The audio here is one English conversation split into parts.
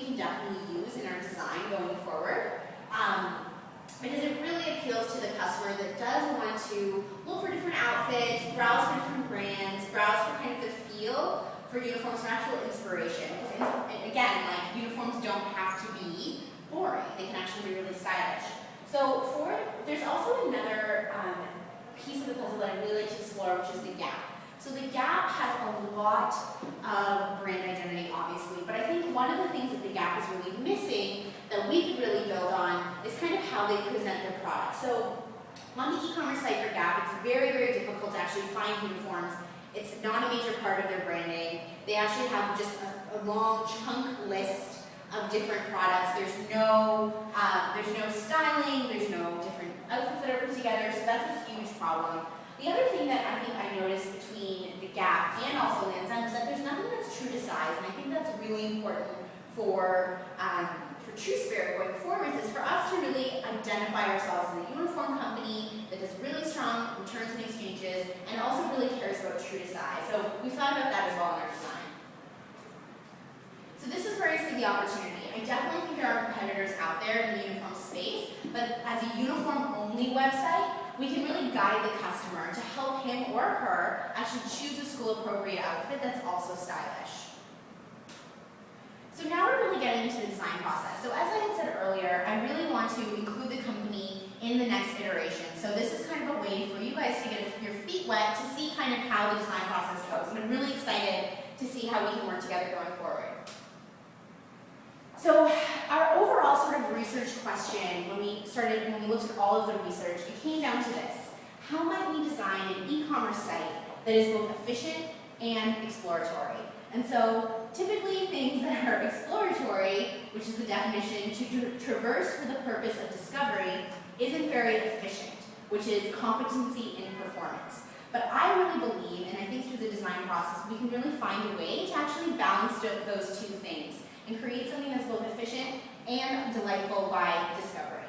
we can definitely use in our design going forward. Because it really appeals to the customer that does want to look for different outfits, browse for different brands, browse for kind of the feel for uniforms for actual inspiration. Because again, like, uniforms don't have to be boring. They can actually be really stylish. So there's also another piece of the puzzle that I really like to explore, which is the Gap. So the Gap has a lot of brand identity, obviously, but I think one of the things that the Gap is really missing that we could really build on is kind of how they present their product. So on the e-commerce site for Gap, it's very, very difficult to actually find uniforms. It's not a major part of their branding. They actually have just a long chunk list of different products. There's no styling, there's no different outfits that are put together, so that's a huge problem. The other thing that I think I noticed between the Gap and also Lands' End is that there's nothing that's true to size, and I think that's really important for True Spirit going forward, is for us to really identify ourselves as a uniform company that does really strong returns and exchanges and also really cares about true to size. So we thought about that as well in our design. So this is where I see the opportunity. I definitely think there are competitors out there in the uniform space, but as a uniform-only website, we can really guide the customer to help him or her actually choose a school-appropriate outfit that's also stylish. So now we're really getting into the design process. So as I had said earlier, I really want to include the company in the next iteration. So this is kind of a way for you guys to get your feet wet to see kind of how the design process goes. And I'm really excited to see how we can work together going forward. So our overall sort of research question when we looked at all of the research, it came down to this. How might we design an e-commerce site that is both efficient and exploratory? And so typically things that are exploratory, which is the definition, to traverse for the purpose of discovery, isn't very efficient, which is competency in performance. But I really believe, and I think through the design process, we can really find a way to actually balance those two things and create something that's both efficient and delightful by discovery.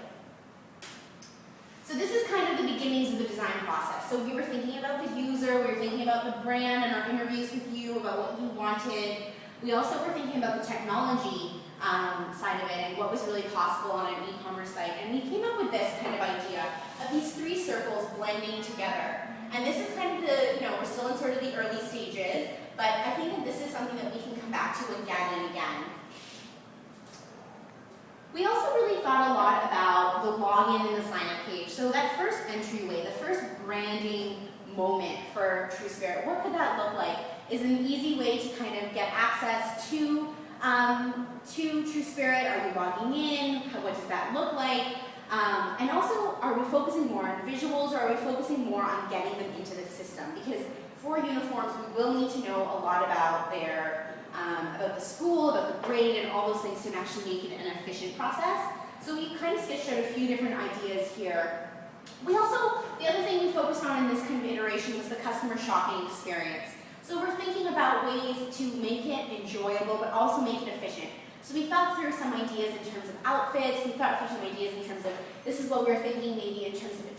So this is kind of the beginnings of the design process. So we were thinking about the user, we were thinking about the brand and our interviews with you about what you wanted. We also were thinking about the technology side of it and what was really possible on an e-commerce site. And we came up with this kind of idea of these three circles blending together. And this is kind of we're still in sort of the early stages, but I think that this is something that we can come back to again and again. We also really thought a lot about the login and the sign-up page. So that first entryway, the first branding moment for True Spirit, what could that look like? Is an easy way to kind of get access to True Spirit. Are you logging in? What does that look like? And also, are we focusing more on visuals, or are we focusing more on getting them into the system? Because for uniforms, we will need to know a lot about about the school, about the grade, and all those things to actually make it an efficient process. So we kind of sketched out a few different ideas here. The other thing we focused on in this kind of iteration was the customer shopping experience. So we're thinking about ways to make it enjoyable, but also make it efficient. So we thought through some ideas in terms of outfits, we thought through some ideas in terms of, this is what we're thinking maybe in terms of